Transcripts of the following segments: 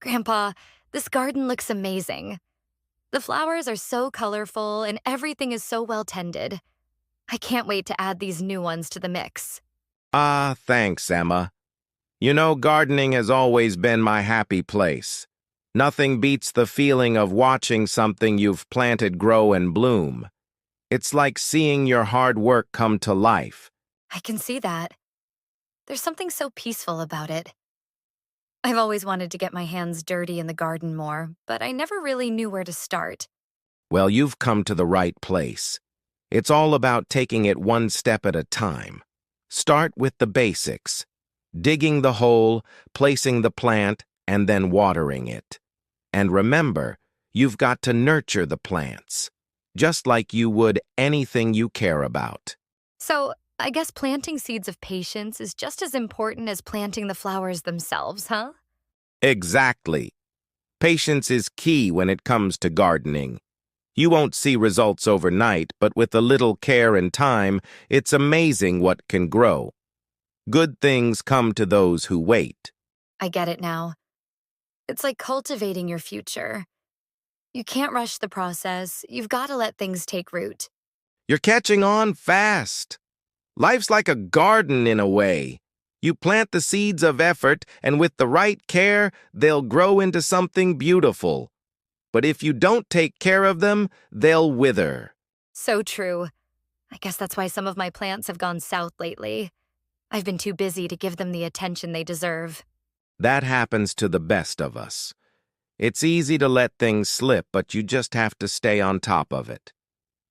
Grandpa, this garden looks amazing. The flowers are so colorful and everything is so well tended. I can't wait to add these new ones to the mix. Ah, thanks, Emma. You know, gardening has always been my happy place. Nothing beats the feeling of watching something you've planted grow and bloom. It's like seeing your hard work come to life. I can see that. There's something so peaceful about it. I've always wanted to get my hands dirty in the garden more, but I never really knew where to start. Well, you've come to the right place. It's all about taking it one step at a time. Start with the basics. Digging the hole, placing the plant, and then watering it. And remember, you've got to nurture the plants, just like you would anything you care about. So, I guess planting seeds of patience is just as important as planting the flowers themselves, huh? Exactly. Patience is key when it comes to gardening. You won't see results overnight, but with a little care and time, it's amazing what can grow. Good things come to those who wait. I get it now. It's like cultivating your future. You can't rush the process. You've got to let things take root. You're catching on fast. Life's like a garden in a way. You plant the seeds of effort, and with the right care, they'll grow into something beautiful. But if you don't take care of them, they'll wither. So true. I guess that's why some of my plants have gone south lately. I've been too busy to give them the attention they deserve. That happens to the best of us. It's easy to let things slip, but you just have to stay on top of it.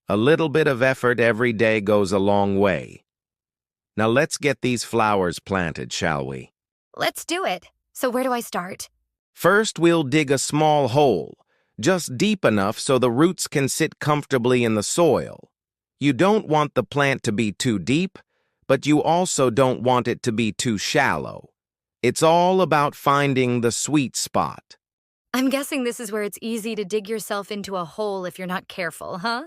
A little bit of effort every day goes a long way. Now let's get these flowers planted, shall we? Let's do it. So where do I start? First, we'll dig a small hole, just deep enough so the roots can sit comfortably in the soil. You don't want the plant to be too deep, but you also don't want it to be too shallow. It's all about finding the sweet spot. I'm guessing this is where it's easy to dig yourself into a hole if you're not careful, huh?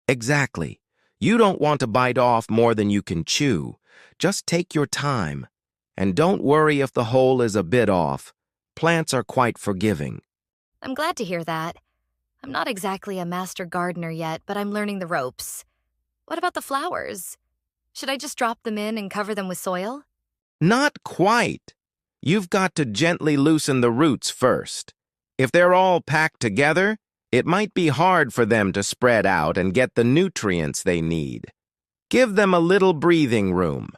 Exactly. You don't want to bite off more than you can chew. Just take your time. And don't worry if the hole is a bit off. Plants are quite forgiving. I'm glad to hear that. I'm not exactly a master gardener yet, but I'm learning the ropes. What about the flowers? Should I just drop them in and cover them with soil? Not quite. You've got to gently loosen the roots first. If they're all packed together, it might be hard for them to spread out and get the nutrients they need. Give them a little breathing room.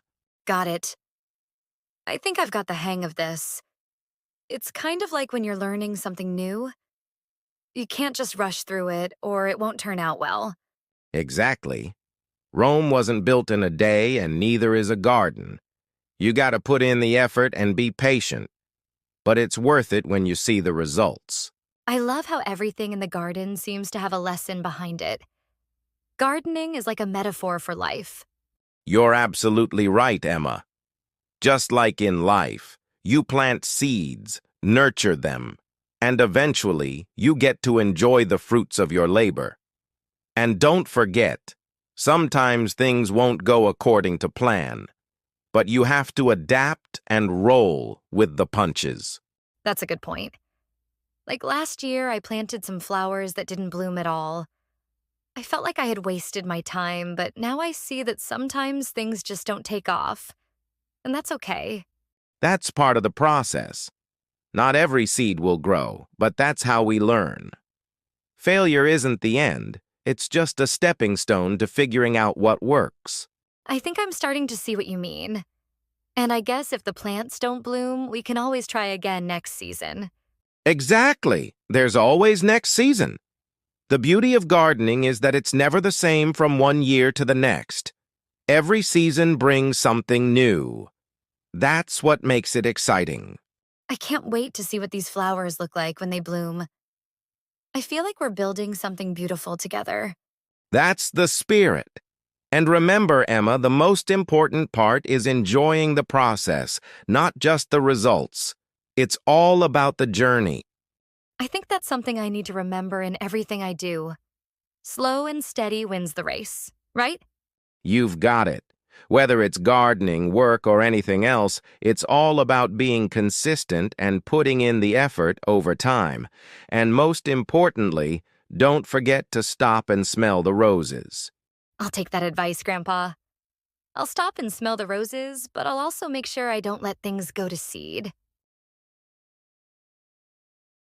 Got it. I think I've got the hang of this. It's kind of like when you're learning something new. You can't just rush through it, or it won't turn out well. Exactly. Rome wasn't built in a day, and neither is a garden. You gotta put in the effort and be patient. But it's worth it when you see the results. I love how everything in the garden seems to have a lesson behind it. Gardening is like a metaphor for life. You're absolutely right, Emma. Just like in life, you plant seeds, nurture them, and eventually you get to enjoy the fruits of your labor. And don't forget, sometimes things won't go according to plan, but you have to adapt and roll with the punches. That's a good point. Like last year, I planted some flowers that didn't bloom at all. I felt like I had wasted my time, but now I see that sometimes things just don't take off. And that's okay. That's part of the process. Not every seed will grow, but that's how we learn. Failure isn't the end. It's just a stepping stone to figuring out what works. I think I'm starting to see what you mean. And I guess if the plants don't bloom, we can always try again next season. Exactly. There's always next season. The beauty of gardening is that it's never the same from one year to the next. Every season brings something new. That's what makes it exciting. I can't wait to see what these flowers look like when they bloom. I feel like we're building something beautiful together. That's the spirit. And remember, Emma, the most important part is enjoying the process, not just the results. It's all about the journey. I think that's something I need to remember in everything I do. Slow and steady wins the race, right? You've got it. Whether it's gardening, work, or anything else, it's all about being consistent and putting in the effort over time. And most importantly, don't forget to stop and smell the roses. I'll take that advice, Grandpa. I'll stop and smell the roses, but I'll also make sure I don't let things go to seed.